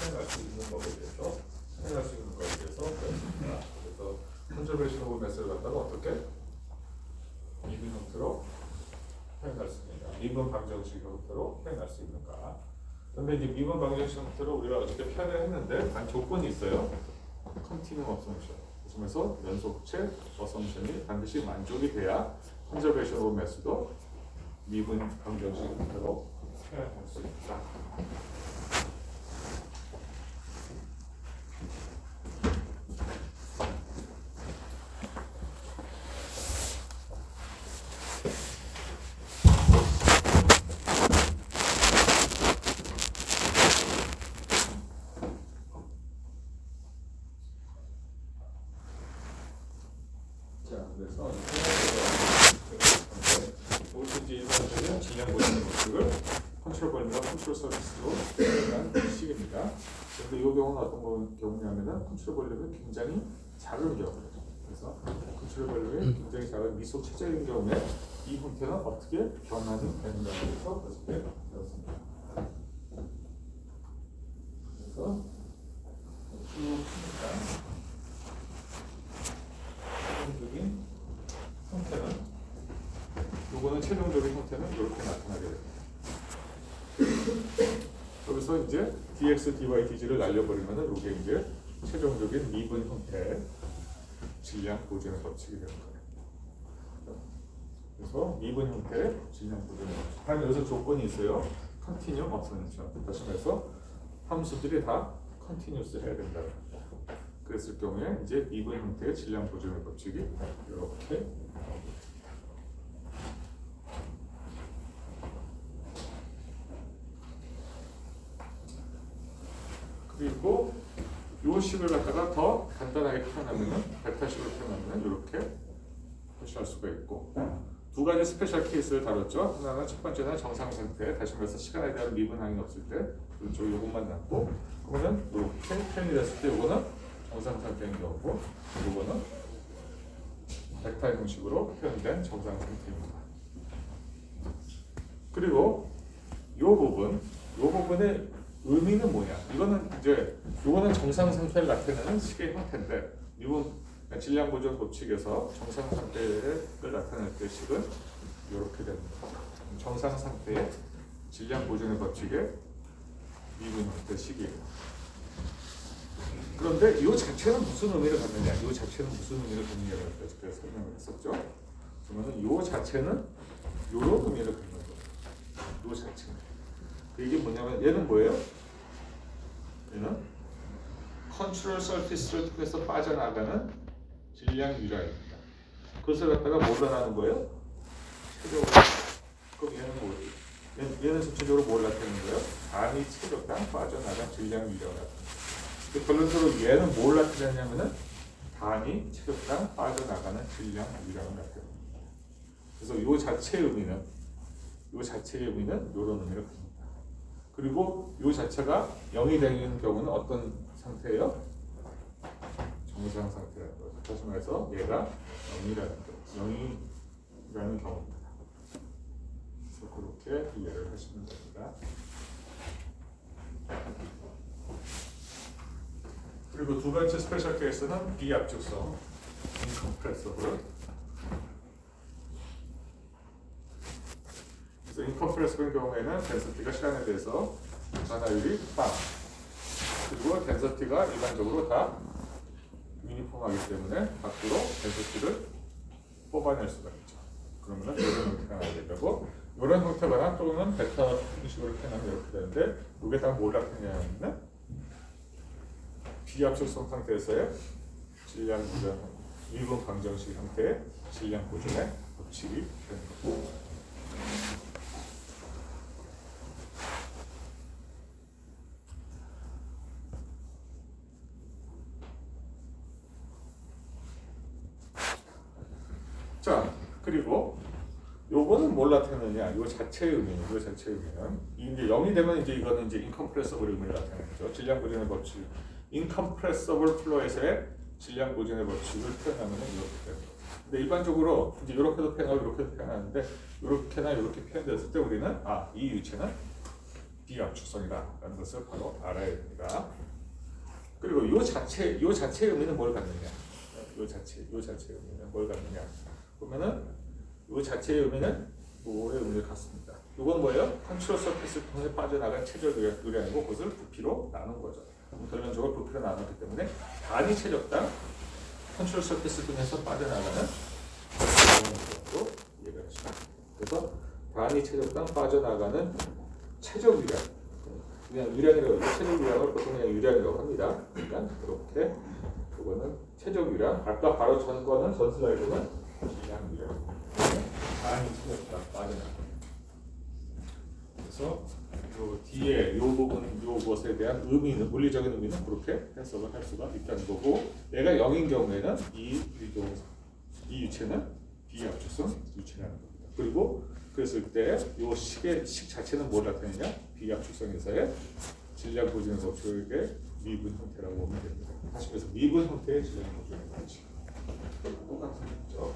표현할 수 있는 법에 대해서 표현할 수 있는 거에 대해서 배웠습니다. 그래서 컨저베이션 오브 매스를 갖다가 어떻게 미분 형태로 표현할 수 있는가, 미분 방정식 형태로 표현할 수 있는가. 그런데 이제 미분 방정식 형태로 우리가 어떻게 표현을 했는데 단 조건이 있어요. 컨티뉴 어썸션. 그래서 연속체 어썸션이 반드시 만족이 돼야 컨저베이션 오브 매스도 미분 방정식 형태로 표현할 수 있다. 그래서 무엇인지 일반적인 질량 보이는 법칙을 컨트롤 벌리와 컨트롤 서비스로 표현한 식입니다. 그런데 이 경우는 어떤 경우냐면은 컨트롤 벌리가 굉장히 작은 경우예요. 그래서 컨트롤 벌리가 굉장히 작은 미소체적인 경우에 이 형태는 어떻게 변환이 되는가에 대해서 배웠습니다. 그래서 쭉 봅니다. 최종적인 형태는 요거는 최종적인 형태는 이렇게 나타나게 됩니다. 여기서 이제 dx, dy, dg를 날려버리면은 이게 이제 최종적인 미분 형태의 질량 보존의 법칙이 되는 거예요. 그래서 미분 형태의 질량 보존의 법칙. 단 여기서 조건이 있어요. 컨티뉴 어썸션. 다시 말해서 함수들이 다 컨티뉴스 해야 된다. 그랬을 경우에 이제 미분 형태의 질량 보존의 법칙이 이렇게 나옵니다. 그리고 요 식을 갖다가 더 간단하게 표현하면은 베타식으로 표현하면은 이렇게 표시할 수가 있고 두 가지 스페셜 케이스를 다뤘죠. 하나는 첫 번째는 정상 상태, 다시 말해서 시간에 대한 미분 항이 없을 때 왼쪽 요것만 남고 그러면 이렇게 표현이 됐을 때 요거는 정상 상태인 경우고 이거는 벡터 형식으로 표현된 정상 상태입니다. 그리고 이 부분의 의미는 뭐냐? 이거는 이제 이거는 정상 상태를 나타내는 식의 형태인데 미분 질량 보존 법칙에서 정상 상태를 나타낼 때 식은 이렇게 됩니다. 정상 상태의 질량 보존의 법칙의 미분 형태 식이에요. 그런데 이 자체는 무슨 의미를 갖느냐? 이 자체는 무슨 의미를 갖느냐를 그래서 설명을 했었죠. 그러면은 이 자체는 이런 의미를 갖는 거예요. 이 자체는. 이게 뭐냐면 얘는 뭐예요? 얘는 컨트롤 서피스를 통해서 빠져나가는 질량 유량입니다. 그것을 갖다가 뭘로 나누는 거예요? 최적으로. 그럼 얘는 뭐예요? 얘는 전체적으로 뭘 나타내는 거예요? 단위 체력당 빠져나간 질량 유량을 나타내는 결론적으로 얘는 뭘 나타내냐면은 단위 체력당 빠져나가는 질량 유량을 나타냅니다. 그래서 이 자체의 의미는 이런 의미를 갖습니다. 그리고 이 자체가 0이 되는 경우는 어떤 상태예요? 정상 상태라는 거죠. 다시 말해서 얘가 0이라는 경우입니다. 그래서 그렇게 이해를 하시면 됩니다. 그리고 두 번째 스페셜 케이스는 비압축성, 인컴프레서블. 그래서 인컴프레서블 경우에는 덴서티가 시간에 대해서 변화율이 빵. 그리고 덴서티가 일반적으로 다 유니폼하기 때문에 밖으로 덴서티를 뽑아낼 수가 있죠. 그러면 이런 형태가 나오게 되고 이런 형태거나 또는 베타 형식으로 표현하면 이렇게 되는데 이게 다 뭘 나타내냐면 비압축성 상태에서의 질량 보존, 미분 방정식 형태의 질량 보존의 법칙이 되는 겁니다. 자, 그리고 요거는 뭘 나타내느냐? 요 자체의 의미는 이제 0이 되면 이제 이거는 이제 인컴프레서블 의미를 나타내죠. 질량 보존의 법칙. 인컴프레서블 플로에서의 질량 보존의 법칙을 표현하면 이렇게 됩니다. 근데 일반적으로 이제 이렇게도 표현하고 이렇게도 표현하는데 이렇게나 이렇게 표현됐을 때 우리는 이 유체는 비압축성이다라는 것을 바로 알아야 됩니다. 그리고 요 자체의 의미는 뭘 갖느냐? 요 자체의 의미는 뭘 갖느냐? 보면은 요 자체의 의미는 뭐의 의미를 갖습니다. 이건 뭐예요? 컨트롤 서피스를 통해 빠져나간 최적 의량이고 그것을 부피로 나눈 거죠. 결론적으로 부피로 나눴기 때문에 단위 최적당 컨트롤 서피스 통해서 빠져나가는 것으로 이해가 되죠. 그래서 단위 최적당 빠져나가는 최적 의량, 그냥 유량이라고 해요. 최적 유량을 보통 그냥 유량이라고 합니다. 그러니까 이렇게 그거는 최적 유량. 아까 바로 전 거는 전 슬라이드는 질량 유량. 단위 최적당 빠져나가는. 그래서 요 뒤에 요 부분 요것에 대한 의미는 물리적인 의미는 그렇게 해석을 할 수가 있다는 거고, 얘가 0인 경우에는 이 유체는 비압축성 유체라는 겁니다. 그리고 그랬을 때 요 식 자체는 뭘 나타내냐? 비압축성에서의 질량 보존 법칙의 미분 형태라고 보면 됩니다. 다시 말해서 미분 형태의 질량 보존의 법칙. 똑같은 거죠.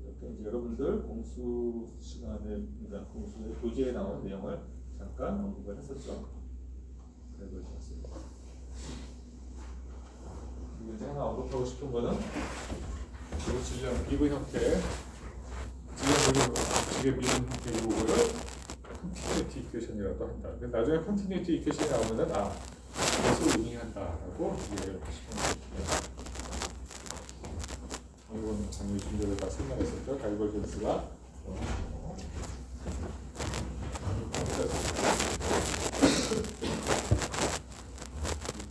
이제 여러분들 공수 시간에, 그러니까 공수의 교재에 나온 내용을 잠깐 언급을 했었죠. 그래도 좋았습니다. 그리고 이제 하나 언급하고 싶은 거는 이 질량 미분 형태, 질량 미분 형태 이거를 컨티뉴이티 이퀘이션이라고 한다. 근데 나중에 컨티뉴이티 이퀘이션이 나오면은 이것을 의미한다라고 이해를 하시면 됩니다. 이건 당연히 준비를 다 설명했었죠. 다이버전스가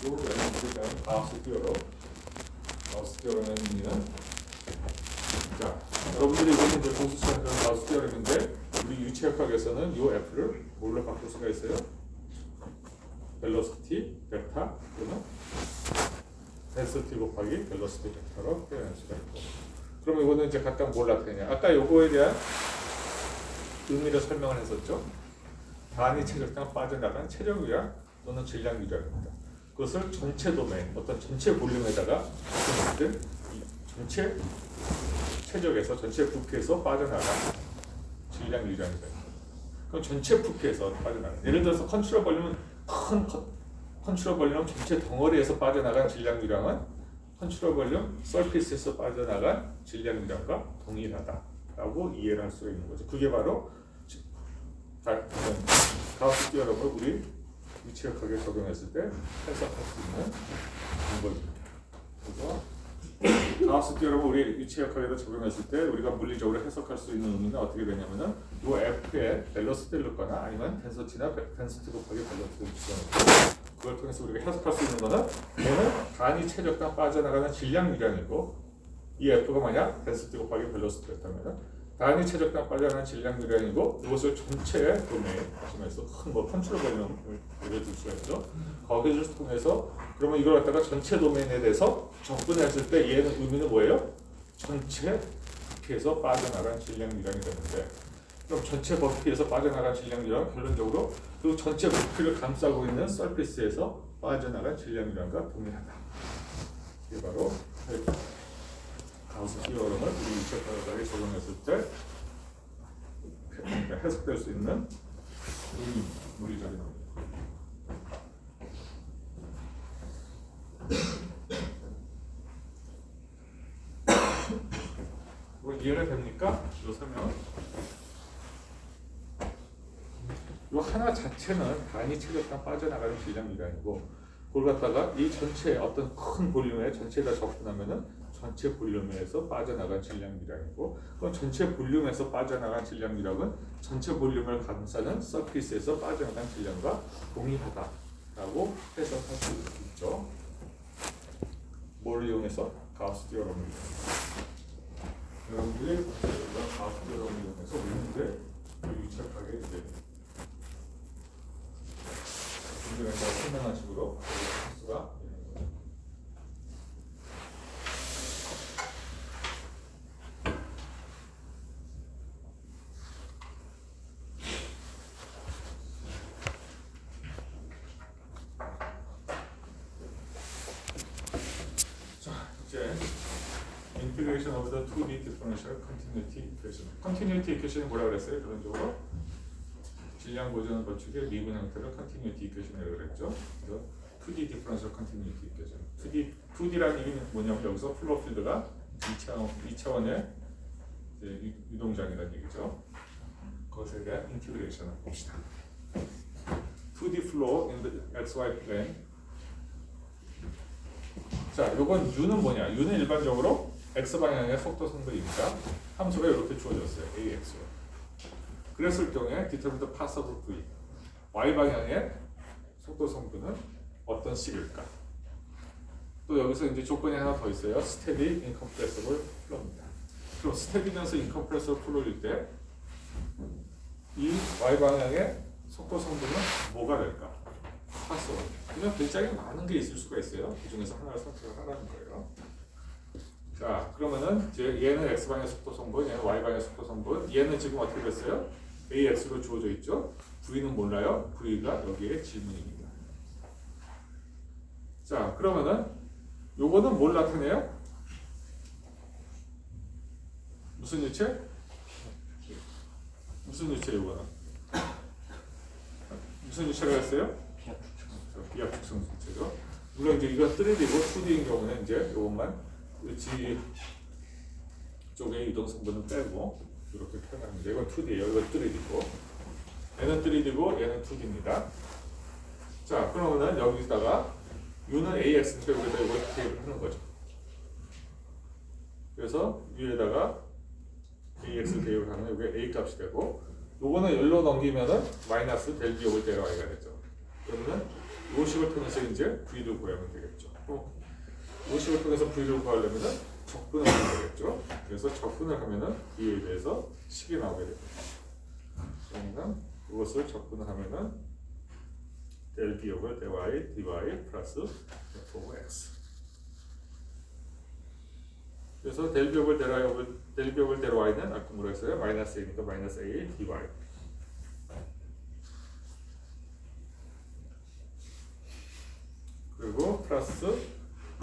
그리고 여러분들은 가우스 티어럼의 의미는, 자, 여러분들이 이거는 이제 공수 시간에 가우스 티어럼인데 우리 유체역학에서는 이 F를 뭘로 바꿀 수가 있어요? 벨로시티 베타 또는 덴시티 곱하기 벨로시티 베타로 표현할 수가 있고, 그러면 이거는 이제 각각 뭘 나타내냐? 아까 요거에 대한 의미를 설명을 했었죠. 단위 체적당 빠져나간 체적 유량 또는 질량 유량입니다. 그것을 전체 도메인, 어떤 전체 볼륨에다가 이 전체 체적에서 전체 부피에서 빠져나간 질량 유량이다. 그럼 전체 부피에서 빠져나간. 예를 들어서 컨트롤 볼륨은 컨트롤 볼륨 전체 덩어리에서 빠져나간 질량 유량은 컨트롤 볼륨 서피스에서 빠져나간 질량 유량과 동일하다라고 이해를 할 수가 있는 거죠. 그게 바로 가우스 티어럼을 우리 유체역학에 적용했을 때 해석할 수 있는 방법입니다. 그래서 가우스 티어럼을 우리 유체역학에도 적용했을 때 우리가 물리적으로 해석할 수 있는 의미는 어떻게 되냐면은 이 F의 밸런스를 넣거나 아니면 덴서티나 덴시티 곱하기 밸런스를 집어넣고, 그걸 통해서 우리가 해석할 수 있는 거는 얘는 단위 체적당 빠져나가는 질량 유량이고, 이 F가 만약 덴시티 곱하기 밸런스 됐다면 단위 체적당 빠져나가는 질량 유량이고, 이것을 전체 도메인 하시면서 큰 컨트롤 볼륨을 예를 들 수가 있죠. 거기를 통해서 그러면 이걸 갖다가 전체 도메인에 대해서 접근했을 때 얘는 의미는 뭐예요? 전체 부피에서 빠져나간 질량 유량이 되는데, 그럼 전체 부피에서 빠져나간 질량 유량 결론적으로 그 전체 부피를 감싸고 있는 서피스에서 빠져나간 질량 유량과 동일하다. 이게 바로 가우스 티어럼을 우리 유체역학에 적용했을 때 해석될 수 있는 물리적인 의미. 이거 이해가 됩니까? 이 설명. 이 하나 자체는 단위 체적당 빠져나가는 질량 유량이고, 그걸 갖다가 이 전체 어떤 큰 볼륨에 전체가 접근하면은 전체 볼륨에서 빠져나간 질량 유량이고, 그럼 전체 볼륨에서 빠져나간 질량 유량은 전체 볼륨을 감싸는 서피스에서 빠져나간 질량과 동일하다라고 해석할 수 있죠. 뭘 이용해서? 가우스 티어럼을 이용해서. 여러분들이 가우스 티어럼을 이용해서 우리는 유체역학에 이제 분명히 설명한 식으로 할 수가 있는 거죠. 자, 이제 인테그레이션 integration of the 2D differential continuity equation. continuity equation이 뭐라 그랬어요? 그런 쪽으로 질량 보존 법칙의 미분 형태를 continuity equation이라고 그랬죠. 그래서 2D differential continuity equation. 2D라는 얘기는 뭐냐면 여기서 플로우 필드가 2차원의 유동장이라는 얘기죠. 그것에 대한 인티그레이션을 봅시다. 2D flow in the xy plane. 자, 요건 u는 뭐냐? u는 일반적으로 x 방향의 속도 성분입니다. 함수가 이렇게 주어졌어요. ax로. 그랬을 경우에 determine the path of v. y 방향의 속도 성분은 어떤 식일까? 또 여기서 이제 조건이 하나 더 있어요. steady incompressible flow입니다. 그럼 steady면서 incompressible flow일 때 이 y 방향의 속도 성분은 뭐가 될까? 파스. 그냥 굉장히 많은 게 있을 수가 있어요. 그 중에서 하나를 선택을 하라는 거예요. 자, 그러면은 이제 얘는 x 방향 속도 성분, 얘는 y 방향 속도 성분. 얘는 지금 어떻게 됐어요? ax로 주어져 있죠. v는 몰라요. v가 여기에 질문입니다. 자, 그러면은 요거는 뭘 나타내요? 무슨 유체? 무슨 유체 요거는? 무슨 유체라고 했어요? 비압축성 유체죠. 물론 이제 이건 3D고 2D인 경우는 이제 요것만 G 쪽의 이동 성분은 빼고 이렇게 표현합니다. 이건 2D예요. 이건 3D고 얘는 3D고 얘는 2D입니다. 자, 그러면은 여기다가 U는 AX니까 여기다 이걸 대입을 하는 거죠. 그래서 위에다가 AX 대입을 하면 여기 A 값이 되고 요거는 열로 넘기면은 마이너스 델 비역을 데려와야 되죠. 그러면은 요 식을 통해서 이제 V를 구하면 되겠죠. 요 식을 통해서 V를 구하려면은 적분을 하면 되겠죠. 그래서 적분을 하면은 V에 대해서 식이 나오게 됩니다. 그러면 이것을 적분을 하면은 델 비역을 dy dy 플러스 f 오브 x. 그래서 델 비역을 데려와는 아까 뭐라 했어요? 마이너스 a니까 마이너스 a dy. 그리고 플러스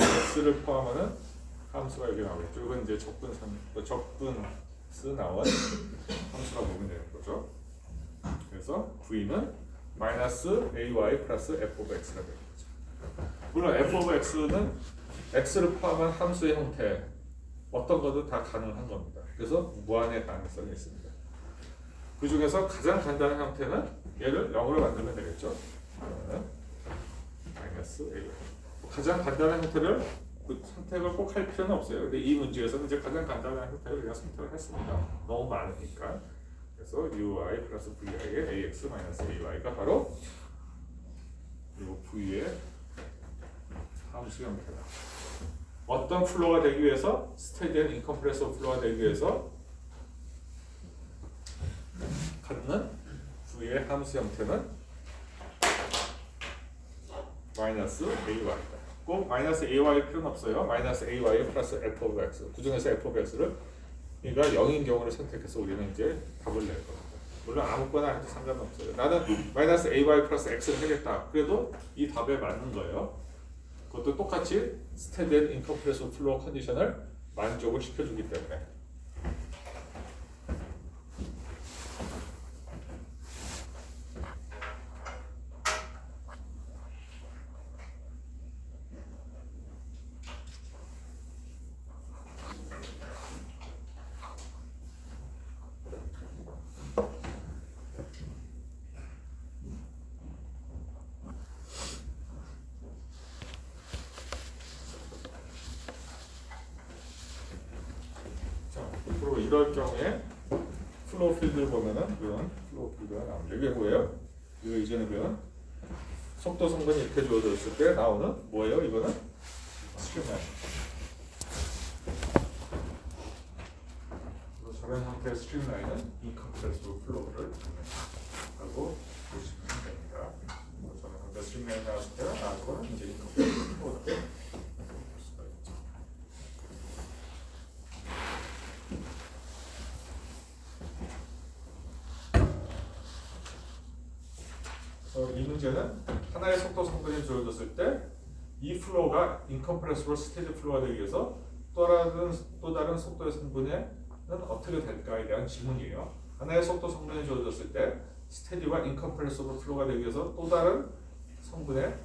x를 포함하는 함수가 여기 나오겠죠. 이건 이제 적분스 나온 함수가 보면 되는 거죠. 그래서 v는 마이너스 ay 플러스 f 오브 x가 되는 거죠. 물론 f 오브 x는 x를 포함한 함수의 형태 어떤 것도 다 가능한 겁니다. 그래서 무한의 가능성이 있습니다. 그 중에서 가장 간단한 형태는 얘를 0으로 만들면 되겠죠. 마이너스 a. 가장 간단한 형태를 선택을 꼭 할 필요는 없어요. 근데 이 문제에서는 이제 가장 간단한 형태를 그냥 선택을 했습니다. 너무 많으니까. 그래서 ui 플러스 vi의 ax 마이너스 ay가 바로 이 v의 함수 형태다. 어떤 플로우가 되기 위해서 스테디한 인컴프레서 플로우가 되기 위해서 갖는 v의 함수 형태는 마이너스 ay다. 꼭 마이너스 ay일 필요는 없어요. 마이너스 ay 플러스 f 오브 x. 그 중에서 f 오브 x를 얘가 0인 경우를 선택해서 우리는 이제 답을 낼 겁니다. 물론 아무거나 해도 상관은 없어요. 나는 마이너스 ay 플러스 x를 하겠다. 그래도 이 답에 맞는 거예요. 그것도 똑같이 스테디한 인컴프레서 플로우 컨디션을 만족을 시켜주기 때문에. 그리고 이럴 경우에 플로우 필드를 보면은 이런 플로우 필드가 나옵니다. 이게 뭐예요? 이거 이전에 배운 속도 성분이 이렇게 주어졌을 때 나오는 뭐예요? 이거는 스트림라인. 저런 형태의 스트림라인은 인컴프레시블 플로우를 하고 보시면 됩니다. 저런 형태의 스트림라인 나왔을 때 나온 거는 이제 인컴프레시블 플로우가 볼 수가 있죠. 이 문제는 하나의 속도 성분이 주어졌을 때 이 플로우가 인컴프레시블 스테디 플로우가 되기 위해서 또 다른 속도의 성분에는 어떻게 될까에 대한 질문이에요. 하나의 속도 성분이 주어졌을 때 스테디와 인컴프레시블 플로우가 되기 위해서 또 다른 성분의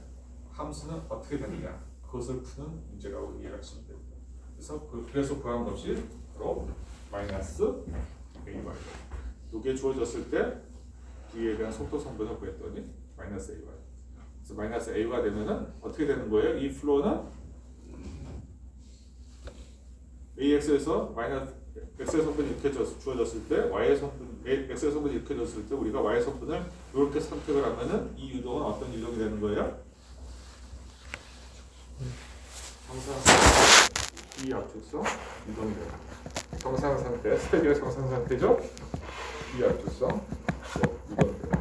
함수는 어떻게 되느냐, 그것을 푸는 문제라고 이해하시면 됩니다. 그래서 구하는 것이 바로 마이너스 AY. 이게 주어졌을 때 V에 대한 속도 성분을 구했더니 마이너스 AY. 그래서 마이너스 A가 되면은 어떻게 되는 거예요? 이 플로우는 AX에서 마이너스 X의 성분이 이렇게 주어졌을 때 Y의 성분, X의 성분이 이렇게 줬을 때 우리가 Y의 성분을 이렇게 선택을 하면은 이 유동은 어떤 유동이 되는 거예요? 정상 비압축성 유동이 됩니다. 정상 상태, 스테디가 정상 상태죠? 비압축성 유동이 됩니다.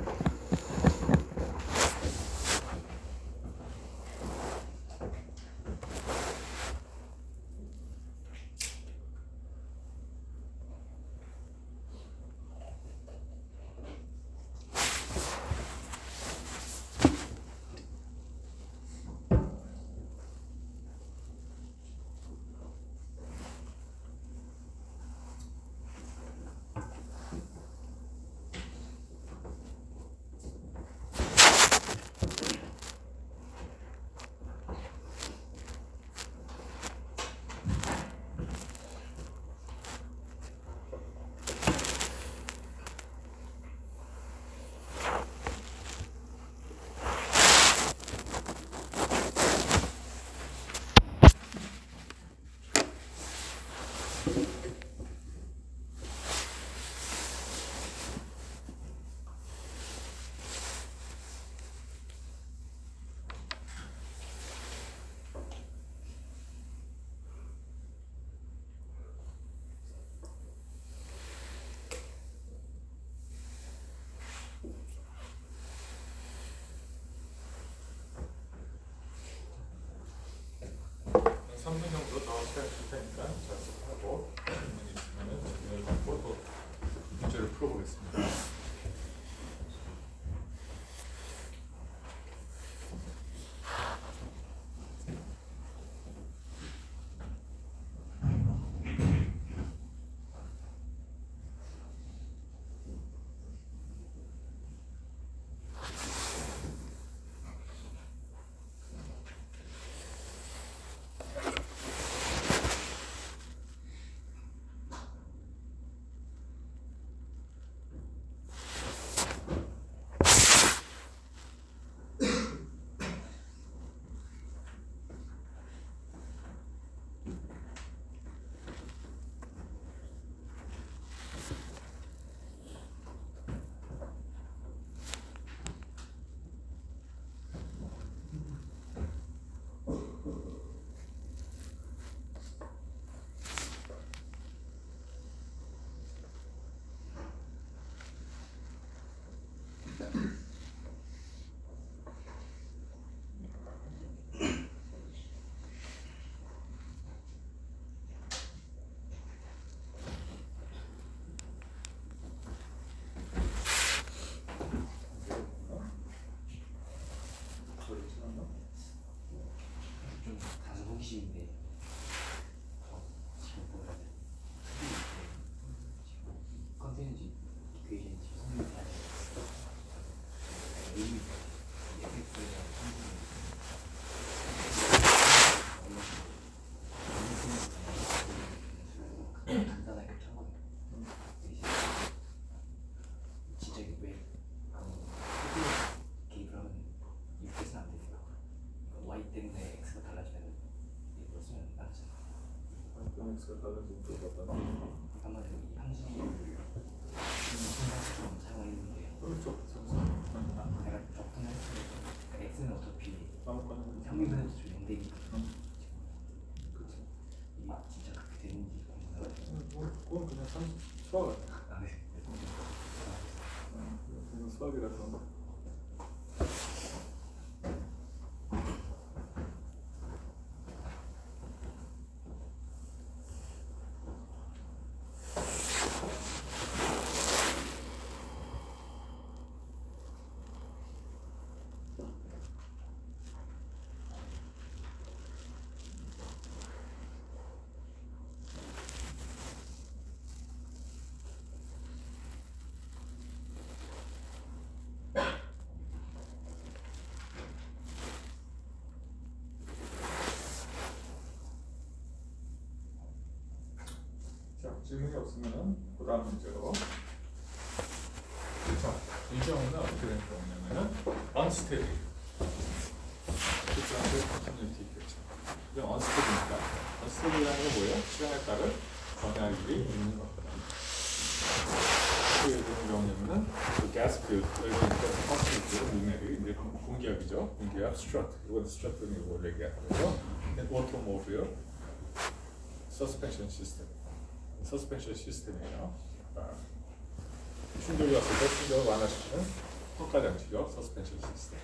정도 더 시간 줄 테니까 자습하고 질문이 있으면 질문을 받고 또 문제를 풀어보겠습니다. 좀 다소 호기심인데 지금 보면 지금 컨텐츠 이퀘이션이 성립이 돼야 돼요. 의미 에펙트에 대한 상승이 간단하게 참거든요. 진짜 이게 왜 개입을 하면 이렇게 해서는 안 되니까 Y 때문에 X가 달라지면 이걸 쓰면 안 되잖아. X가 달라진 또 어떤? 한마디로 이 함수를 순간처럼 사용했는데 그렇죠. 내가 적분을 했으니까 X는 어차피 아무거나. 평균변에도 좀 연대니까 그렇죠. 이게 진짜 그렇게 되는지 궁금해가지고. 그건 그냥 수학 아니야. 아, 네. 그건 수학이라서. 질문이 없으면은 그 다음 문제로. 자, 이 경우는 어떻게 된 경우냐면은 unsteady. continuity 있겠죠. 이건 unsteady니까. unsteady라는 게 뭐예요? 시간에 따른 변화율이 있는 겁니다. 어떻게 되는 경우냐면은 그 gas field, 가스 문맥이 이제 공기압이죠. 공기압 strut. 이건 strut는 이걸 얘기하는 거죠. automobile suspension system. 서스펜션 시스템이에요. 충격이 왔을 때 충격을 완화시키는 효과 장치죠. 서스펜션 시스템.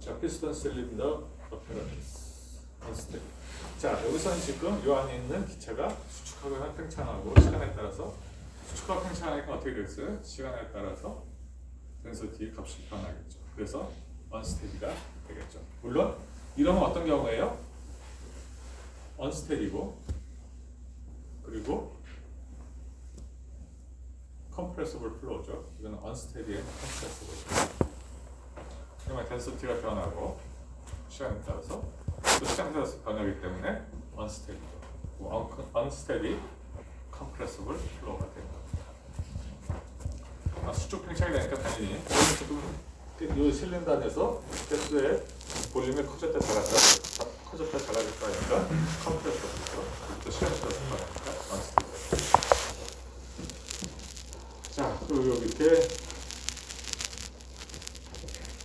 자, 피스톤 실린더 어페러런스 컨스텝. 자, 여기서는 지금 이 안에 있는 기체가 수축하거나 팽창하고 시간에 따라서 수축하고 팽창하니까 어떻게 되겠어요? 시간에 따라서 덴서티 값이 변하겠죠. 그래서 언스테디가 되겠죠. 물론 이러면 어떤 경우예요? 언스테디고 그리고 compressible flow죠. 이거는 unsteady and compressible. 그러면 density가 변하고 시간에 따라서 또 시간에 따라서 변하기 때문에 unsteady죠. unsteady, compressible flow가 됩니다. 수축 팽창이 되니까 당연히 이 실린더 안에서 가스의 볼륨이 커졌다 작아졌다 하니까 compressible. 또 시간에 따라서 변하니까 unsteady. 자, 그리고 이렇게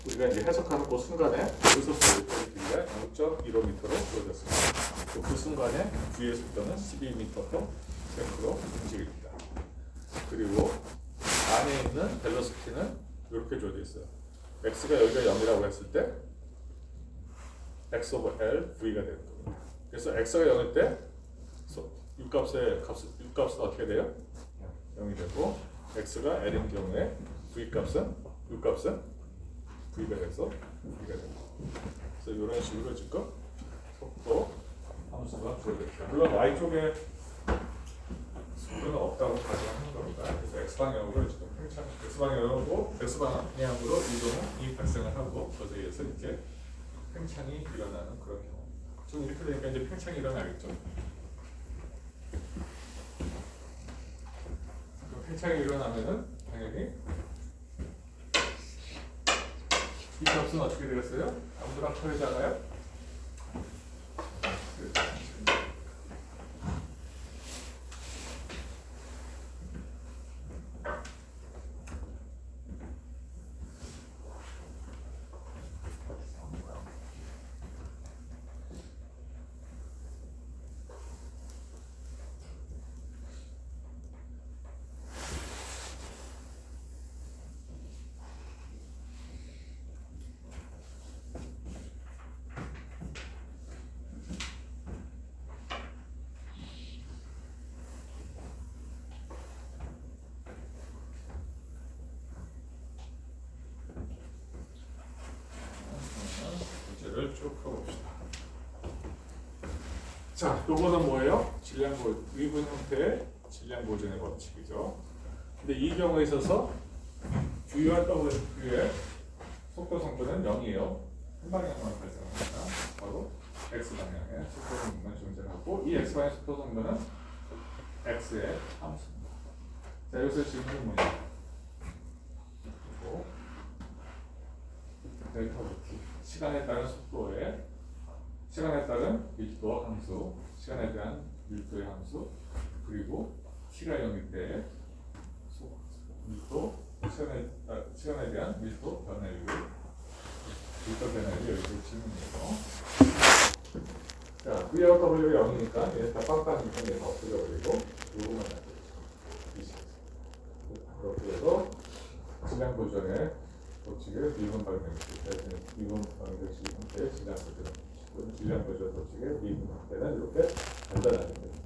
우리가 이제 해석하는 그 순간에 여기서부터 길이가 6.15m로 보여졌습니다. 그 순간에 V의 속도는 12m/s로 움직입니다. 그리고 안에 있는 벨로시티는 이렇게 주어져 있어요. x가 여기가 0이라고 했을 때 x over L V가 되는 겁니다. 그래서 x가 0일 때 육값은 어떻게 돼요? 0이 되고 x가 L인 경우에 V값은 V가 돼서 V가 됩니다. 그래서 이런 식으로 지금 속도 함수가 주어졌어요. 물론 Y쪽에 속도는 없다고 가정하는 겁니다. 그래서 X방향으로 지금 팽창, X방향으로 이동이 발생을 하고 거기에 의해서 이렇게 팽창이 일어나는 그런 경우. 좀 이렇게 되니까 이제 팽창이 일어나겠죠. 팽창이 일어나면은 당연히 이 값은 어떻게 되겠어요? 아무도나 커지잖아요. 문제를 쭉 풀어봅시다. 자, 요거는 뭐예요? 위분 형태의 질량 보존의 법칙이죠. 근데 이 경우에 있어서 V와 W의 속도 성분은 0이에요. 한 방향만 발생합니다. 바로 X 방향의 속도 성분만 존재하고 이 X 방향 속도 성분은 X의 함수입니다. 자, 여기서 질문이 뭐냐? 델타 T 시간에 따른 속도의 시간에 따른 밀도 함수, 시간에 대한 밀도의 함수, 그리고 t가 0일 때의 밀도, 시간에 대한 밀도 변화율, 밀도 변화율이 여기서 질문이에요. 자, V와 W가 0이니까 얘는 다 빵빵이니까 얘는 없어져버리고 요거만 남겨주죠. 그렇게 해서 질량 보존의 법칙의 미분 방정식, 미분 방정식 형태의 질량 보존 법칙, 질량 보존 법칙의 미분 형태는 이렇게 간단하게 됩니다.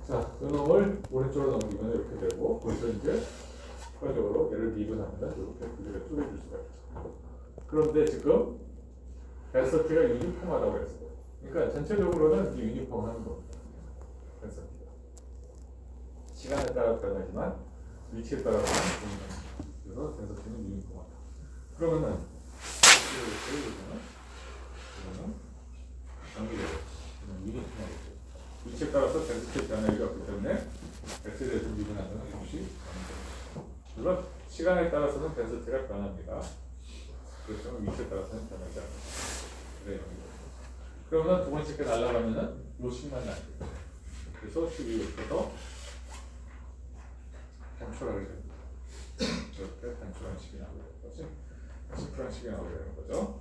자, 요놈을 오른쪽으로 넘기면 이렇게 되고, 거기서 이제 추가적으로 얘를 미분하면 이렇게 구조를 쪼개줄 수가 있죠. 그런데 지금 덴서티가 유니폼하다고 했어요. 그러니까 전체적으로는 유니폼한 겁니다. 덴서티가 시간에 따라 변하지만 위치에 따라 변합니다. 그래서 덴서티는 유니폼하다. 그러면은 이거는 연결되죠. 유니폼하겠죠. 위치에 따라서 덴서티 변화율이 없기 때문에 시간에 따라서는 덴시티가 변합니다. 그렇지만 위치에 따라서는 변하지 않습니다. 네. 그러면 두 번째 게 날아가면은 요 식만 남겨요. 그래서 12부터 단출하게 됩니다. 이렇게 단출한 식이 나오게 되는 거지. 시프한 식이 나오게 되는 거죠.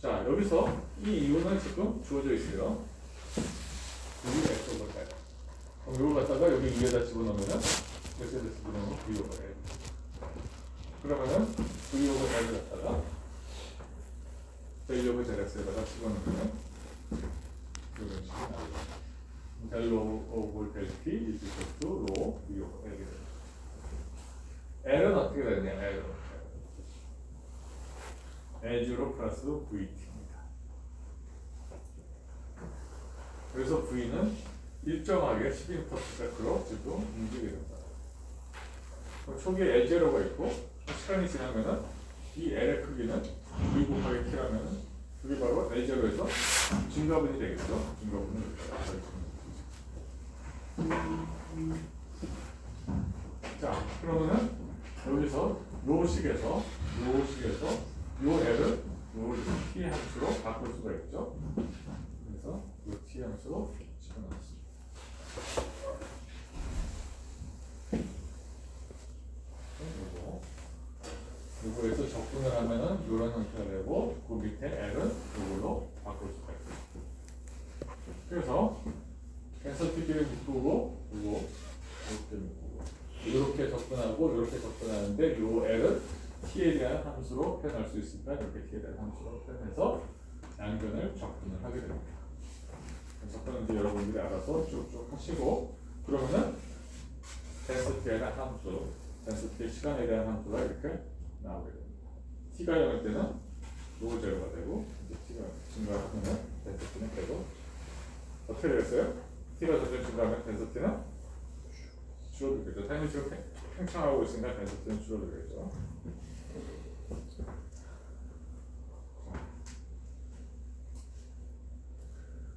자, 여기서 이 이유는 지금 주어져 있어요. 여기 X로 볼까요? 그럼 이걸 갖다가 여기 위에다 집어넣으면은 X에다 집어넣으면 V오버 L. 그러면은 V오버 L을 갖다가 델 오버 델 X에다가 집어넣으면 이런 식이 나오죠. 델 오버 델 P 이즈 로 V오버 L이 됩니다. L은 어떻게 되냐? L0 플러스 VT입니다. 그래서 V는 일정하게 12m 세크로 지금 움직이게 됩니다. 초기에 L0가 있고 시간이 지나면은 이 L의 크기는 V 곱하기 T라면은 그게 바로 L0에서 증가분이 되겠죠. 증가분은 자, 그러면은 여기서 요 식에서 요 L을 요 T 함수로 바꿀 수가 있죠. 그래서 요 T 함수로 집어넣었습니다. 요거에서 적분을 하면은 이런 형태가 되고 그 밑에 L은 요걸로 바꿀 수가 있어요. 그래서 덴서티비를 묶고 요거 이렇게 묶고 이렇게 접근하고 이렇게 접근하는데 요 L은 T에 대한 함수로 표현할 수 있으니까 이렇게 T에 대한 함수로 표현해서 양변을 접근을 하게 됩니다. 접근은 이제 여러분들이 알아서 쭉쭉 하시고 그러면은 덴서티에 대한 함수, 덴서티의 시간에 대한 함수가 이렇게 나오게 됩니다. T가 0일 때는 로 제로가 되고 이제 T가 증가하면 덴서티는 계속 어떻게 되겠어요? T가 점점 증가하면 덴서티는 줄어들겠죠. 타임이 지금 팽창하고 있으니까 덴서티는 줄어들겠죠.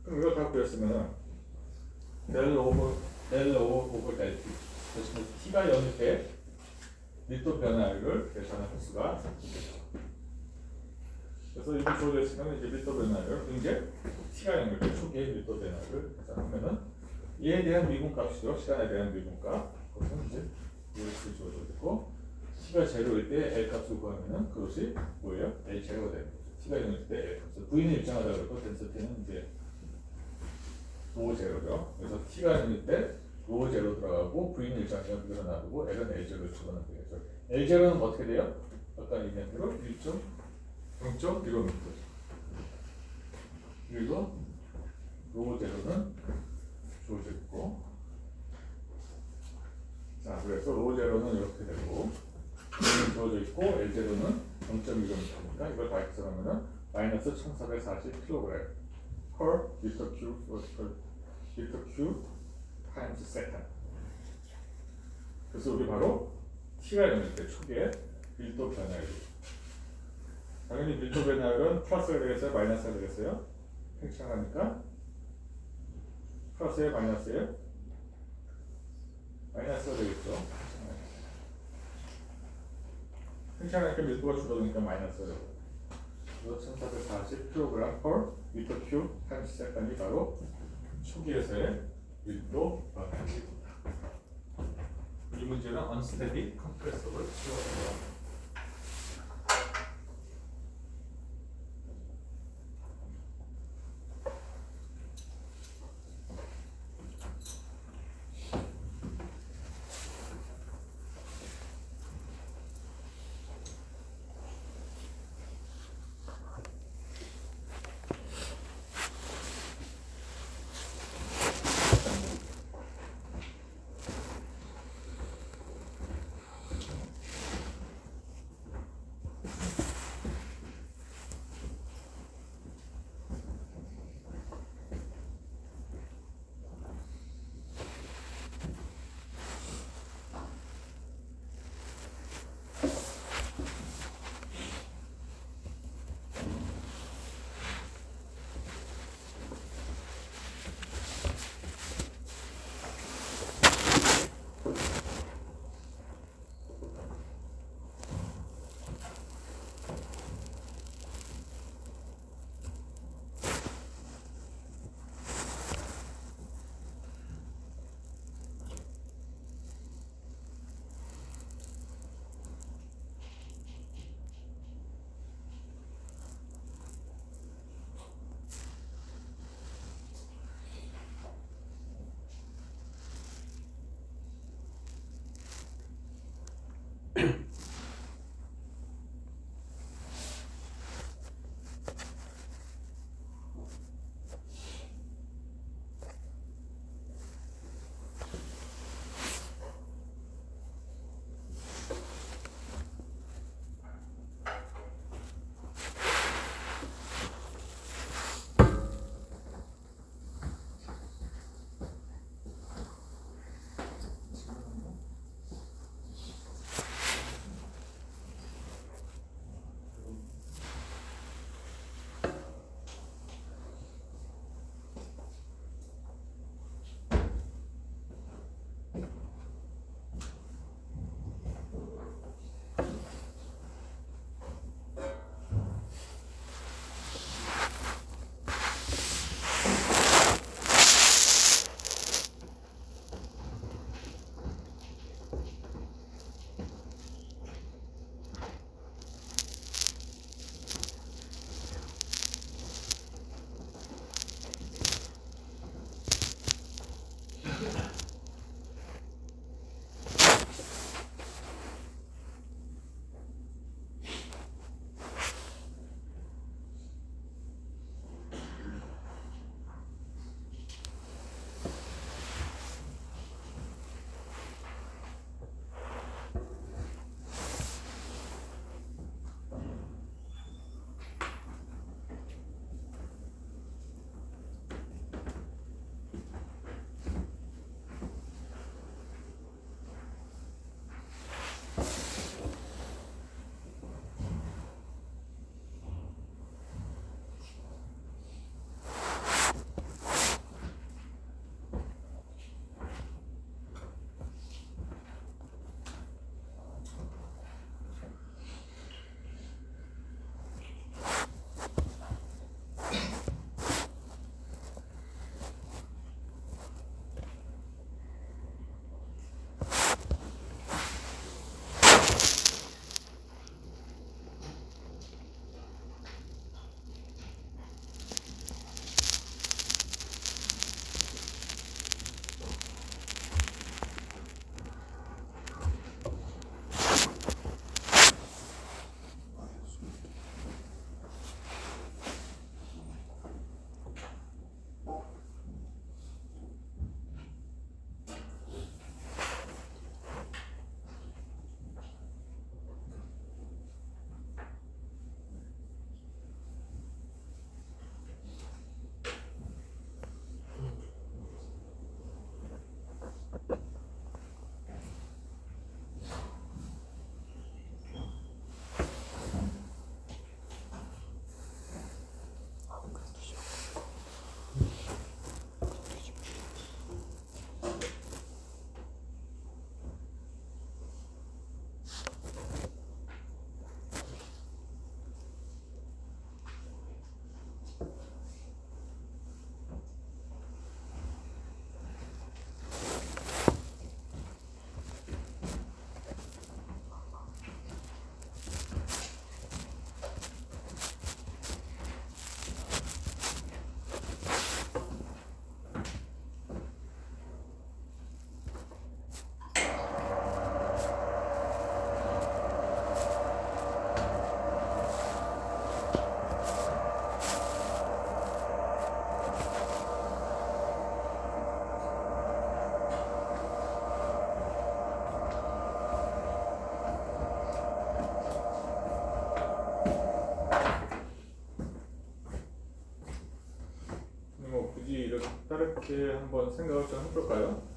그럼 이걸 다 구했으면 델 오버 델 T 대신에 T가 0일 때 밀도 변화율을 계산할 수가 있겠죠. 그래서 이거 주어져 있으면 이제 밀도 변화율 이제 T가 0일 때 초기의 밀도 변화율을 계산하면은 이에 대한 미분값이죠. 시간에 대한 미분값. 그것은 이제 이렇게 주어져 있고 T가 0일 때 L 값을 구하면은 그것이 뭐예요? L 제로가 되는 거죠. T가 0일 때 L 값. V는 일정하다고 그랬고 덴서티는 이제 로 제로죠. 그래서 T가 0일 때 로 제로 들어가고 V는 일정하게 그대로 놔두고 L은 L 제로 집어넣으면 되겠죠. L 제로는 어떻게 돼요? 아까 얘기한 대로 0.15m. 그리고 로 제로는 주어져 있고, 자 그래서 로 제로는 이렇게 되고, V는 주어져 있고 L 제로는 0.15m니까 이걸 다 합쳐가면은 마이너스 1440kg per meter cube times second. 그래서 우리 바로 T가 0일 때 초기에 밀도 변화율. 당연히 밀도 변화율은 플러스가 되겠어요? 마이너스가 되겠어요? 팽창하니까 플러스에 마이너스에 마이너스가 되겠죠. 팽창하니까 밀도가 줄어드니까 마이너스가 되고. 그래서 1440kg per meter cube times second이 바로 초기에서의 밀도 변화율입니다. 이 문제는 unsteady compressible 치워줍니다. 이렇게 한번 생각을 좀 해볼까요?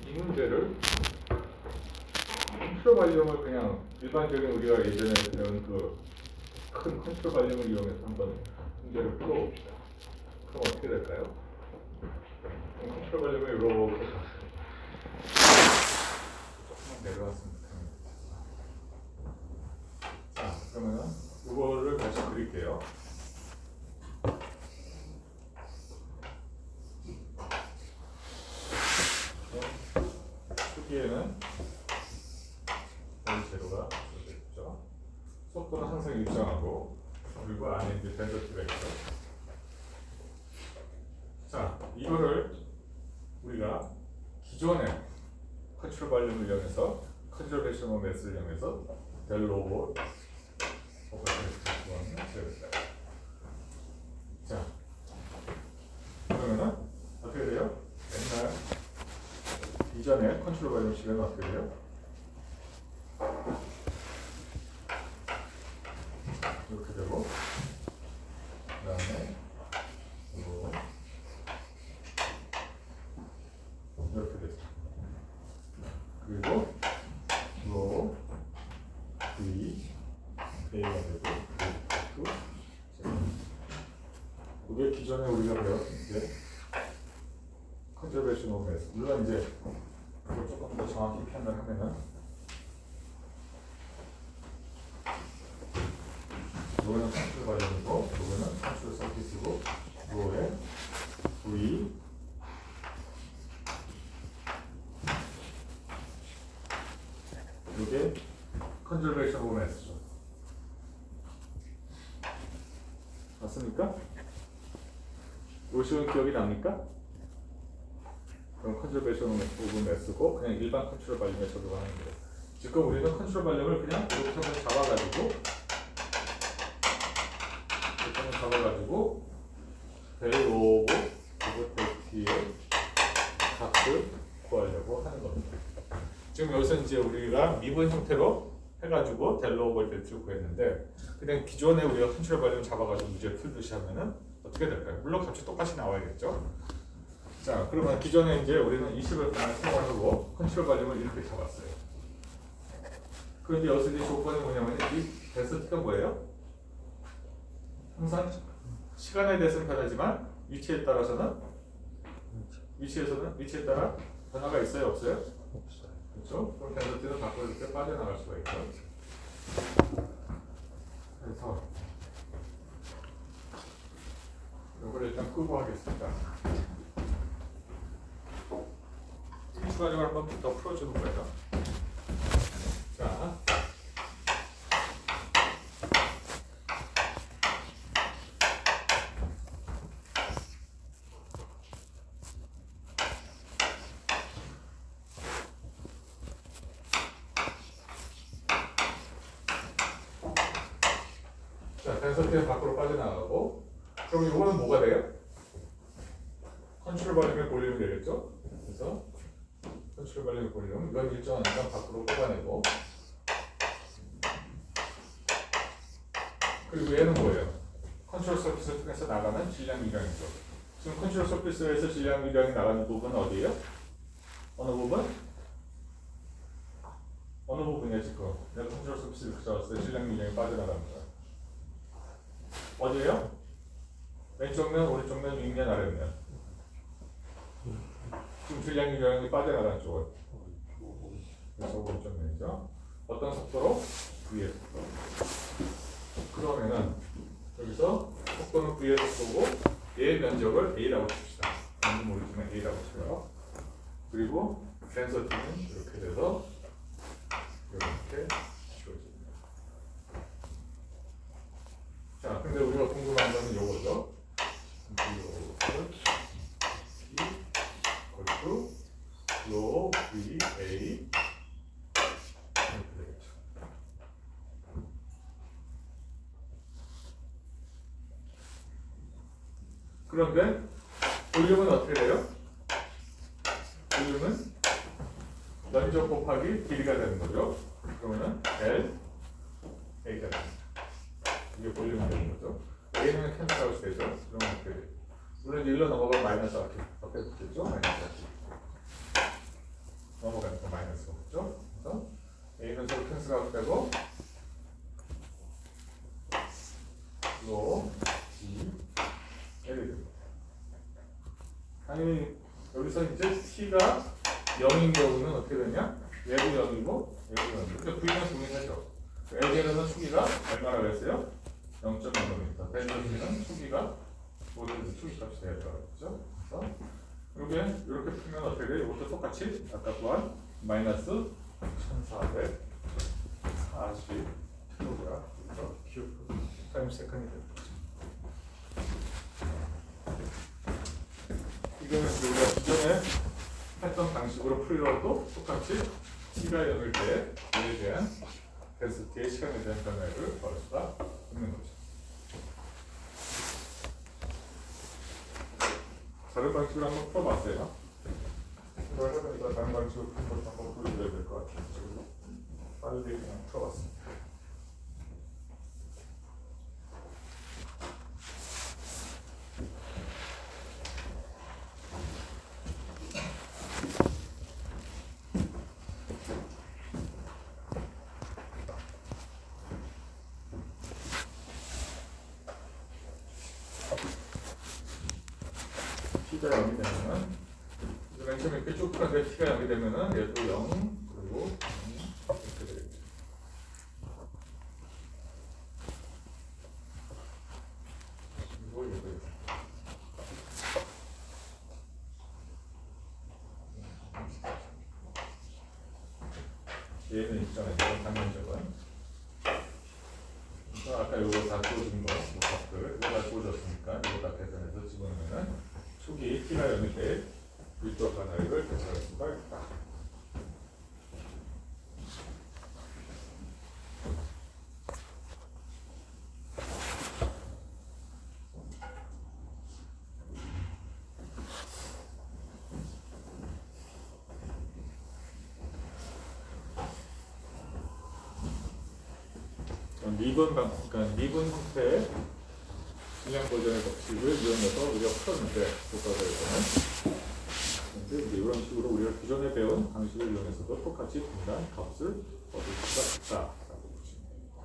이 문제를 컨트롤 발령을 그냥 일반적인 우리가 예전에 배운 그 큰 컨트롤 발령을 이용해서 한번 문제를 풀어봅시다. 그럼 어떻게 될까요? 컨트롤 발령을 이렇게 조금만 내려왔으면 좋겠습니다. 자, 그러면 이거를 다시 그릴게요. 크기에는 이 재료가 있죠. 속도는 항상 일정하고 그리고 안에 이제 벤더티가 있죠. 자, 이거를 우리가 기존의 컨트롤 발령을 이용해서 컨저베이션 오브 매스를 이용해서 델 로보 오퍼레이션을 세웠어요. 자, 그러면은 어떻게 돼요? 옛날 이전에 컨트롤 발령 시간은 어떻게 돼요? 이렇게 되고 그 다음에 이렇게 되죠. 그리고 로 V A가 되고 그게 기존에 우리가 배운 이제 컨저베이션 오브 매스. 물론 이제 그걸 조금 더 정확히 표현을 하면은 요거는 컨트롤 발령이고 요거는 컨트롤 서킷이고 요거에 V 요게 컨저베이션 오브 매스죠. 맞습니까? 요식은 기억이 납니까? 그럼 컨저베이션 오브 매스고 그냥 일반 컨트롤 발령에 적용하는 거예요. 지금 우리는 컨트롤 발령을 그냥 이렇게 한번 잡아가지고 델 로브 그리고 델 T의 값을 구하려고 하는 겁니다. 지금 여기서 이제 우리가 미분 형태로 해가지고 델 로브 델 T를 구했는데 그냥 기존에 우리가 컨트롤 발륨 잡아가지고 문제 풀듯이 하면은 어떻게 될까요? 물론 값이 똑같이 나와야겠죠. 자, 그러면 기존에 이제 우리는 20을 생활하고 컨트롤 발륨을 이렇게 잡았어요. 그런데 여기서 이제 조건이 뭐냐면 이 델스티가 뭐예요? 항상 시간에 대해서는 변하지만 위치에 따라서는 위치에 따라 변화가 있어요, 없어요? 없어요. 그렇죠? 그럼 델스티는 밖으로 이렇게 빠져나갈 수가 있죠. 그래서 이걸 일단 끄고 하겠습니다. 추가적으로 한번 더 풀어주는 거예요. 자, 덴서티는 밖으로 빠져나가고 그럼 이거는 뭐가 돼요? 컨트롤 발륨의 볼륨이 되겠죠? 그래서 컨트롤 발륨의 볼륨 이건 일정한 시간 밖으로 뽑아내고 그리고 얘는 뭐예요? 컨트롤 서피스를 통해서 나가는 질량 유량이죠. 지금 컨트롤 서피스에서 질량 유량이 나가는 부분은 어디예요? 어느 부분? 어느 부분이야 지금? 내가 컨트롤 서피스를 붙여왔을 때 질량 유량이 빠져나갑니다. 어디예요? 왼쪽 면, 오른쪽 면, 윗면, 아랫면. 지금 질량 유량이 빠져나가는 쪽은 그래서 오른쪽 면이죠. 어떤 속도로? V의 속도. 그러면은 여기서 속도는 V의 속도고 얘의 면적을 A라고 칩시다. 뭔지 모르지만 A라고 쳐요. 그리고 덴서티는 이렇게 돼서 이렇게 지워집니다. 자, 근데 우리가 궁금한 거는 이거죠. 로 V A 이렇게 되겠죠. 그런데 볼륨은 어떻게 돼요? 볼륨은 면적 곱하기 길이가 되는 거죠. 그러면은 L A가 됩니다. 이게 볼륨이 되는 거죠. A는 캔슬아웃 되죠. 그러면 어떻게 돼요? 물론 1로 넘어가면 마이너스 앞에 붙겠죠. 마이너스 넘어가니까 마이너스 오겠죠. 그래서 A는 서로 캔슬아웃 되고 로 G L이 됩니다. 당연히 여기서 이제 T가 0인 경우는 어떻게 되냐? 얘도 0이고 얘도 0이고 근데 V는 동일하죠. L제로는 축이가 얼마나 그랬어요? 0.0m. 벤저는 축이가 모든 축이 값이 돼야 되겠죠. 그래서 이렇게 풀면 어떻게 돼요? 이것도 똑같이 아까 구한 마이너스 1440kg 타임 세컨이 되는 거죠. 이거는 우리가 기존에 했던 방식으로 풀려도 똑같이 T가 0일 때 얘에 대한 덴시티의 시간에 대한 변화를 구할 수가 있는 거죠. 다른 방식으로 한번 풀어봤어요. 이걸 해보니까 다른 방식으로 푸는 것도 한번 보여드려야 될 것 같아요. 빨리 그냥 풀어봤습니다. T가 0이 되면은 맨 처음에 이렇게 쭉 가는데 T가 0이 되면은 얘도 0 그리고 0 이렇게 되겠죠. 그리고 얘도 0. 얘는 있잖아요. 단면적은. 그래서 아까 요거 다 주어진 거, 값들 이거 다 주어졌으니까 이거 다 계산해서 집어넣으면은 축이 T가 0일 때 윗돌 가나이를 계산할 수가 있다. 그러니까 미분 형태의 질량 보존의 법칙을 이용해서 우리가 풀었는데 교과서에서는. 근데 이제 이런 식으로 우리가 기존에 배운 방식을 이용해서도 똑같이 분단 값을 얻을 수가 있다라고 보시면 됩니다.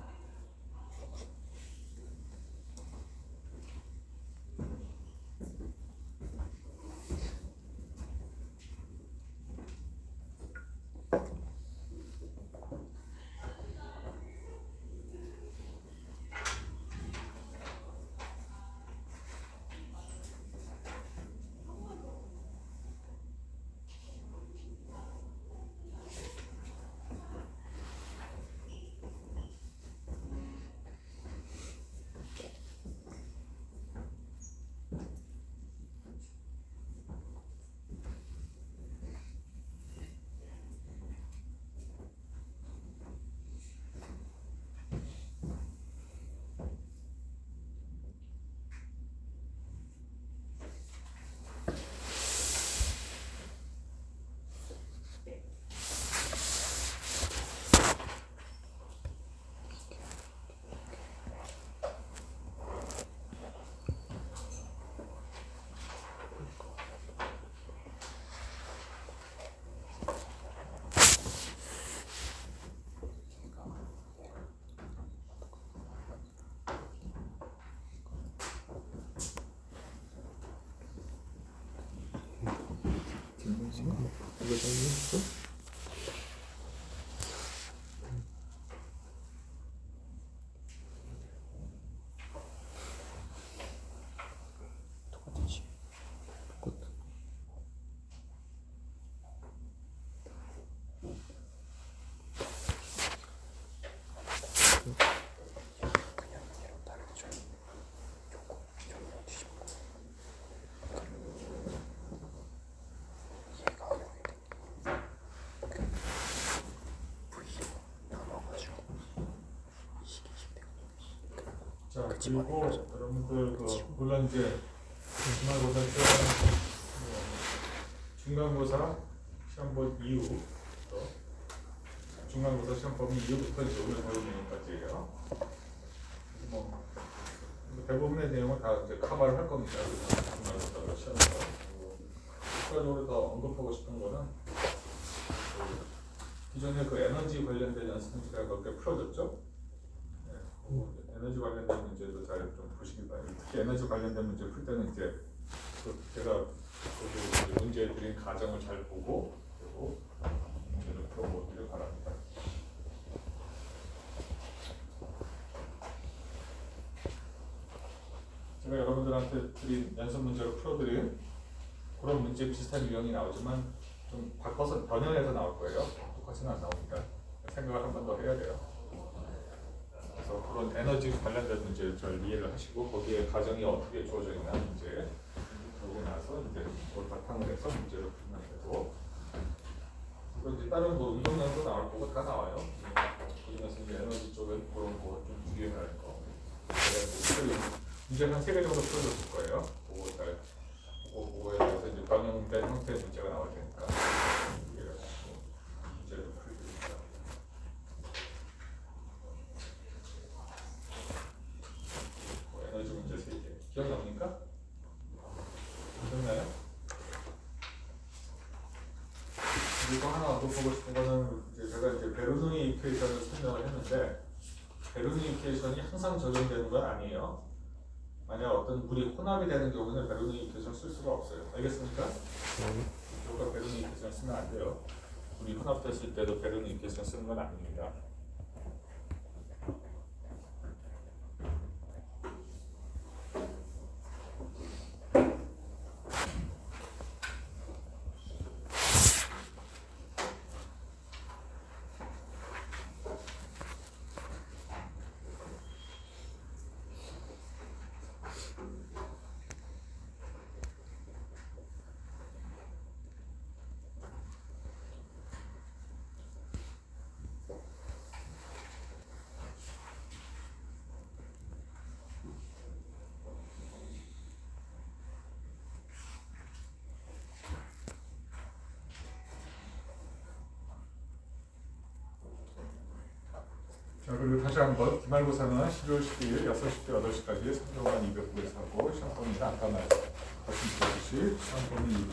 똑같지. 그냥 얘로 다르죠. 요거 뒤집고 얘가 V로 나눠가지고 이식이 되고. 자, 그리고 여러분들 물론 이제 중간고사 시험, 중간고사 시험본 이후 중간고사 시험 범위 이후부터 이제 오늘 배운 내용까지예요. 뭐 대부분의 내용은 다 이제 커버를 할 겁니다. 중간고사 시험에서. 추가적으로 더 언급하고 싶은 거는 기존에 그 에너지 관련된 연습 문제가 그렇게 풀어졌죠. 에너지 관련된 문제도 잘 좀 보시기 바랍니다. 특히 에너지 관련된 문제 풀 때는 이제 제가 문제 드린 가정을 잘 보고 그리고 문제를 풀어보기를 바랍니다. 제가 여러분들한테 드린 연습 문제로 풀어드린 그런 문제 비슷한 유형이 나오지만 좀 바꿔서 변형해서 나올 거예요. 똑같이는 안 나옵니다. 생각을 한 번 더 해야 돼요. 그래서 그런 에너지 관련된 문제를 잘 이해를 하시고 거기에 가정이 어떻게 주어져 있나 문제 그러고 나서 이제 그걸 바탕으로 해서 문제를 풀면 되고 그리고 이제 다른 뭐 운동량도 나올 거고 다 나와요. 그중에서 이제 에너지 쪽에 그런 거 좀 유의할 거 문제 한 3개 정도 풀어줬을 거예요. 그거에 대해서 이제 변형된 형태의 문제가 나올 테니까 문제를 풀어드립니다. 에너지 문제 3개 기억납니까? 기억나요? 그리고 하나 언급하고 싶은 거는 제가 이제 베르누이 이퀘이션을 설명을 했는데 베르누이 이퀘이션이 항상 적용되는 건 아니에요. 만약 어떤 물이 혼합이 되는 경우는 베르누이 이퀘이션 쓸 수가 없어요. 알겠습니까? 무조건 베르누이 이퀘이션 쓰면 안 돼요. 물이 혼합됐을 때도 베르누이 이퀘이션 쓰는 건 아닙니다. 그리고 다시 한번 기말고사는 12월 12일 6시부터 8시까지 3교만 200분에서 하고 시험 범위는 아까 말씀드렸듯이 시험 범위